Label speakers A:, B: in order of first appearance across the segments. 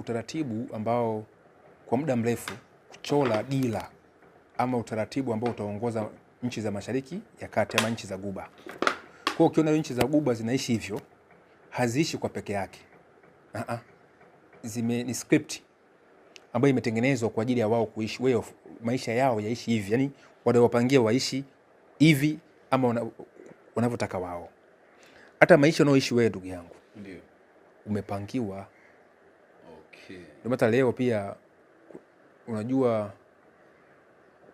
A: utaratibu ambao kwa muda mrefu kuchora dira ama utaratibu ambao utaongoza nchi za Mashariki ya Kati ama nchi za Guba. Kwa hiyo ukiona nchi za Guba zinaishi hivyo, haziishi kwa peke yake. Ni script ambayo imetengenezwa kwa ajili ya wao kuishi, maisha yao yaishi hivi. Yaani wale wapangia waishi hivi ama wanavyotaka wao. Hata maisha unaoishi wewe ndugu yangu ndio umepangiwa.
B: Okay.
A: Ndio hata leo pia unajua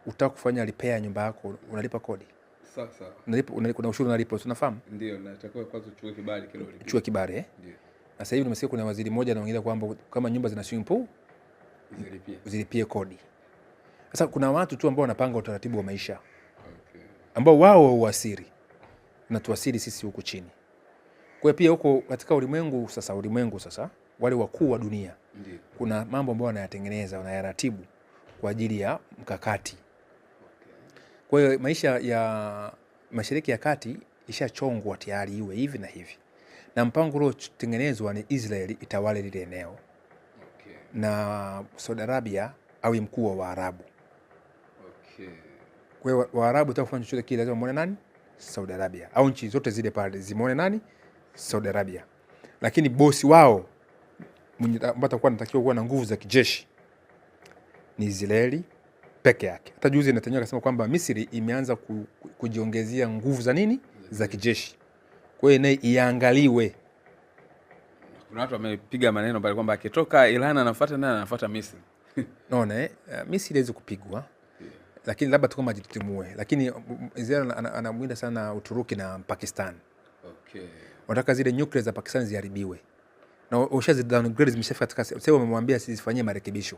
A: utaka kufanya repair nyumba yako unalipa kodi.
B: Sasa
A: unalipa, kuna ushuru unalipa, unafahamu?
B: Ndio, natakiwa kwanza uchukue kibali kile ulipe.
A: Uchukue kibali Ndio. Na sasa hivi nimesikia kuna waziri mmoja anaongea kwamba kama nyumba zina swimming pool zilipie kodi. Sasa kuna watu tu ambao wanapanga utaratibu wa maisha.
B: Okay.
A: Ambao wao uasiri na tuasiri sisi huku chini. Kwa hiyo pia huko katika ulimwengu sasa wale wakuu wa dunia
B: Ndiyo.
A: Kuna mambo ambayo wanayatengeneza, wanayaratibu kwa ajili ya mkakati.
B: Okay.
A: Kwa hiyo maisha ya Mashariki ya Kati ishachongwa tayari iwe hivi na hivi. Na mpango uliotengenezwa ni Israeli itawale lile eneo.
B: Okay.
A: Na Saudi Arabia awe mkuu wa Waarabu.
B: Okay.
A: Kwa hiyo Waarabu utakufanya chochote kile lazima muone nani? Saudi Arabia. Au nchi zote zile pale zimuone nani? Saudi Arabia. Lakini bosi wao ambao atakuwa anatakiwa kuwa na nguvu za kijeshi ni Israeli peke yake. Hata juzi Netanyahu akasema kwamba Misri imeanza kujiongezea nguvu za nini? Za kijeshi. Kwa hiyo naye iangaliwe.
B: Kuna watu wamepiga maneno pale kwamba akitoka Iran anafuata Misri.
A: Naona Misri haiwezi kupigwa. Lakini labda tu kama jitimue. Lakini Israeli anamwinda sana Uturuki na Pakistan.
B: Okay.
A: Wanataka zile nuclear za Pakistan ziharibiwe. Na ushazi downgrade zimeshafika katika sasa wamemwambia sifanyie marekebisho.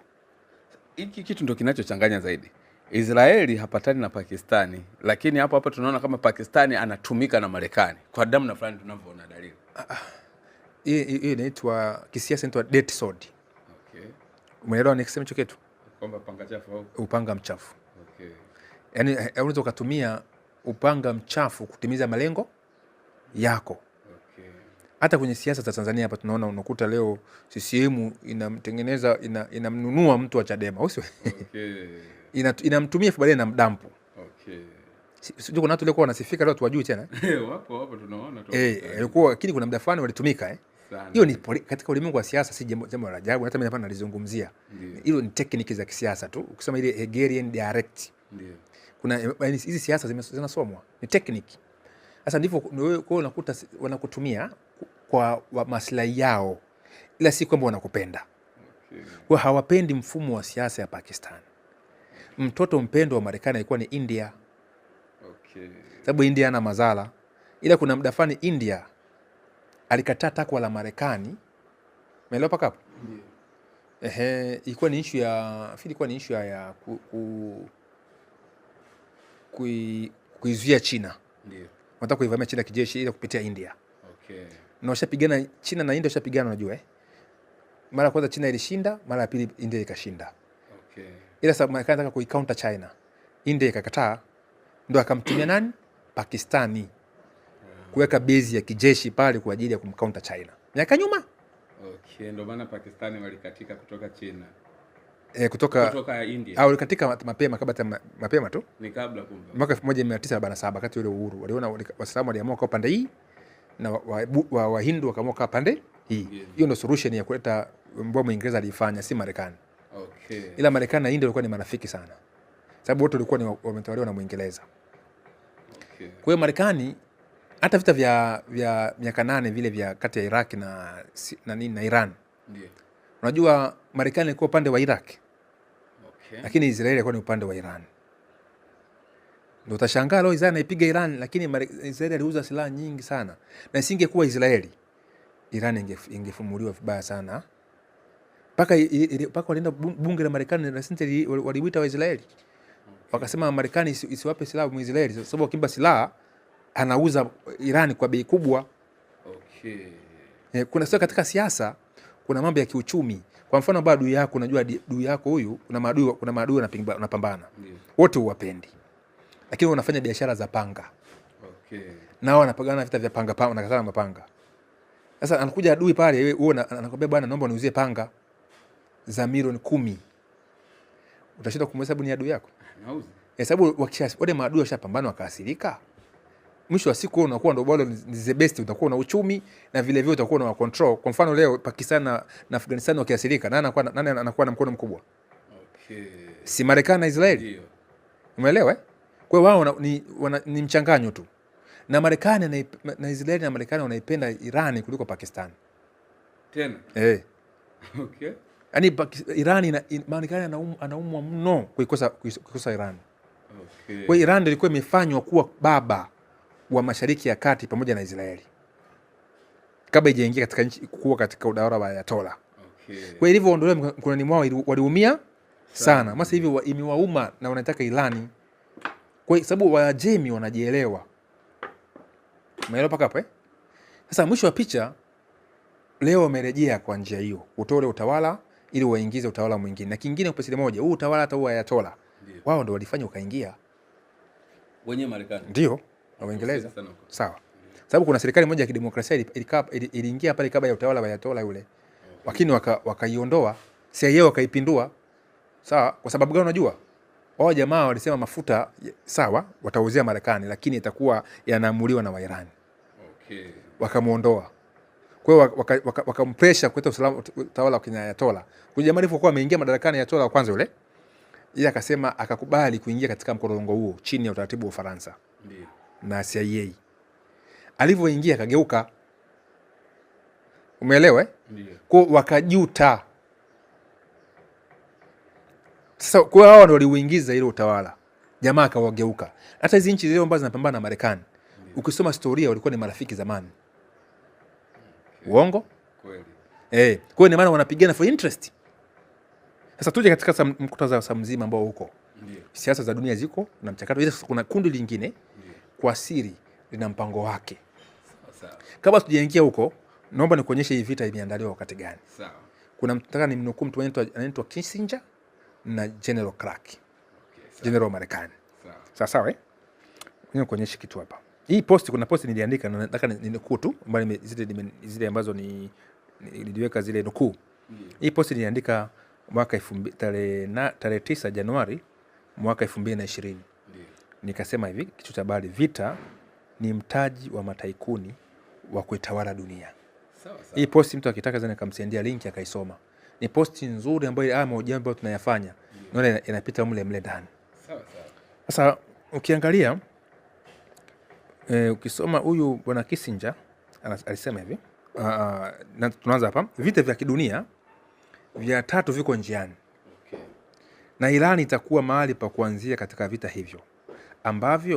B: Hiki kitu ndio kinachochanganya zaidi. Israeli hapatani na Pakistani, lakini hapo tunaona kama Pakistani anatumika na Marekani. Kwa damu na fulani tunavyoona dalili.
A: Hii inaitwa kisiasa, inaitwa debt sword.
B: Okay.
A: Umeelewa nikisema hicho kitu?
B: Kwamba panga chafu au
A: upanga mchafu.
B: Okay.
A: Yaani unaweza kutumia upanga mchafu kutimiza malengo yako.
B: Okay.
A: Hata kwenye siasa za Tanzania hapa tunaona unakuta leo CCM inamtengeneza inamnunua mtu wa Chadema, au sio?
B: Okay.
A: Inamtumia baadaye na mdampu.
B: Okay.
A: Sio kuna watu leo wanasifika leo tuwajui tena.
B: Wapo tunaona tu.
A: Ilikuwa lakini kuna muda fulani walitumika Hiyo ni katika ulimwengu wa siasa, si jambo la ajabu. Hata mimi hapa nalizungumzia. Hilo ni technique za kisiasa tu. Ukisema ile Hegelian dialect.
B: Ndio.
A: Kuna hizi siasa zinasomwa. Ni technique. Sasa ndivyo kwa unakuta wanakutumia kwa maslahi yao, ila si kwamba wanakupenda.
B: Okay.
A: Kwa hawapendi mfumo wa siasa ya Pakistan. Mtoto mpendo wa Marekani alikuwa ni India.
B: Okay.
A: Sababu India ana mazala. Ila kuna muda fulani India alikataa takwa la Marekani. Umeelewa paka hapo?
B: Ndio.
A: Ilikuwa ni issue ya kuizuia China.
B: Ndio.
A: Wanataka kuivamia China kijeshi ili kupitia India.
B: Okay.
A: Na washapigana, China na India washapigana, unajua Mara kwanza China ilishinda, mara ya pili India ikashinda.
B: Okay.
A: Ila sababu Marekani anataka kuicounter China, India ikakataa, ndio akamtumia nani? Pakistani. Kuweka base ya kijeshi pale kwa ajili ya kumcounter China. Miaka nyuma.
B: Okay, ndio maana Pakistani walikatika kutoka China.
A: Kutoka
B: India.
A: Au walikatika mapema tu.
B: Ni kabla kumbe.
A: Mwaka 1947 wakati ule uhuru. Waliona Waislamu waliamua kwa pande hii na Wahindu wakaamua kwa pande hii. Hiyo ndio solution ya kuleta ambao Muingereza alifanya, si Marekani.
B: Okay.
A: Ila Marekani na India walikuwa ni marafiki sana. Sababu wote walikuwa wametawaliwa na Muingereza.
B: Okay.
A: Kwa hiyo Marekani hata vita vya miaka 8 vile vya kati ya Iraq na Iran.
B: Ndio.
A: Unajua Marekani ilikuwa upande wa Iraq.
B: Okay.
A: Lakini Israeli ilikuwa ni upande wa Iran. Ndio utashangaa leo Israeli inaipiga Iran, lakini Israeli aliuza silaha nyingi sana. Na isingekuwa Israeli, Iran ingefumuliwa vibaya sana. Paka walienda bunge la Marekani na Senate waliwita wa Israeli. Wakasema Marekani isiwape silaha wa Israeli sababu akimba silaha anauza Iran kwa bei kubwa.
B: Okay.
A: Kuna sio katika siasa, kuna mambo ya kiuchumi. Kwa mfano adui yako, unajua adui yako huyu, kuna maadui wanapambana. Wote huwapendi. Lakini wanafanya biashara za panga.
B: Okay.
A: Nao wanapigana vita vya panga, wanakatana mapanga. Sasa anakuja adui pale, wewe anakuambia bwana, naomba uniuzie panga. za milioni 10. Utashinda kumhesabu ni adui yako?
B: Nauzi.
A: Sababu wale maadui washapambana wakaathirika. Mwisho wa siku unakuwa ndo bado ni the best, utakuwa na uchumi na vile vile utakuwa na control. Kwa mfano leo Pakistan na Afghanistan wakiathirika, nani anakuwa na mkono mkubwa? Okay. Si Marekani na Israeli? Ndio. Umeelewa? Kwa hiyo wao ni mchanganyo tu. Na Marekani na Israeli na Marekani wanaipenda Irani kuliko Pakistan.
B: Tena? Okay.
A: Yaani Irani Marekani anaumwa mno kuikosa Irani. Okay. Kwa hiyo Irani ilikuwa imefanywa kuwa baba wa Mashariki ya Kati pamoja na Israeli kabla haijaingia katika nchi kuwa katika utawala wa Ayatollah. Okay. Kwa hivyo ondolewa mkononi mwao waliumia sana. Masa hivi imewauma na wanataka Irani. Kwa sababu Waajemi wanajielewa. Umeelewa paka hapo? Sasa mwisho wa picha leo wamerejea kwa njia hiyo. Utole utawala ili waingize utawala mwingine. Na kingine kwa siri moja, huu utawala hata huo Ayatollah. Wao ndio walifanya ukaingia.
B: Wenyewe Marekani.
A: Ndio. Na Uingereza. Sawa. Sababu kuna serikali moja ya kidemokrasia iliingia pale kabla ya utawala wa Ayatollah yule. Lakini wakaiondoa, CIA wakaipindua. Sawa? Kwa sababu gani unajua? Wao jamaa walisema mafuta sawa watauzia Marekani lakini itakuwa yanaamuliwa na Wairani. Okay. Wakamuondoa. Kwa hiyo wakampressure kuleta utawala wa Ayatollah. Kwa jamaa alipokuwa ameingia madarakani Ayatollah wa kwanza yule, yeye akasema akakubali kuingia katika mkorongo huo chini ya utaratibu wa Ufaransa. Ndio. Na CIA. Alivyoingia akageuka. Umeelewa? Ndio. Kwa wakajuta. Sasa kwa hao ndio waliuingiza ile utawala. Jamaa akawageuka. Hata hizo nchi zile ambazo zinapambana na Marekani, ukisoma historia walikuwa ni marafiki zamani. Okay. Uongo? Kweli. Kwa hiyo maana wanapigana for interest. Sasa tuje katika mkutano wa mzima ambao huko. Ndio. Siasa za dunia ziko na mchakato. Ile kuna kundi lingine. Ndio. Kwa siri lina mpango wake. Sawa. Kabla tujaingia huko, naomba nikuonyeshe hii vita imeandaliwa wakati gani. Sawa. Kuna nataka nimnukuu mtu anaitwa Kissinger na General Clark. Okay, General Marekani. Sawa. Sawa. Ngoja kuonyesha kitu hapa. Hii post kuna post niliandika na nataka ninukuu tu mbali zile ambazo niliweka zile nukuu. Hii post niliandika mwaka tarehe 9 Januari mwaka 2020. Nikasema hivi, kichwa cha habari, vita ni mtaji wa mataikuni wa kuitawala dunia. Sawa. Hii post mtu akitaka zana nikamsendia link akaisoma. Ni post nzuri ambayo mahojiano ambayo tunayafanya. Naona inapita mle ndani. Sawa. Sasa ukiangalia ukisoma huyu bwana Kissinger alisema hivi, na tunaanza hapa, vita vya kidunia vya 3 viko njiani. Okay. Na Iran itakuwa mahali pa kuanzia katika vita hivyo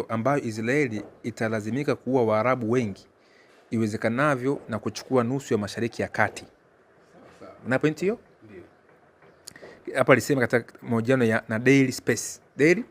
A: ambayo Israeli italazimika kuua Waarabu wengi iwezekanavyo na kuchukua nusu ya Mashariki ya Kati. Sawa. Una point hiyo? Ndio. Hapa alisema katika mahojiano na Daily Space. Daily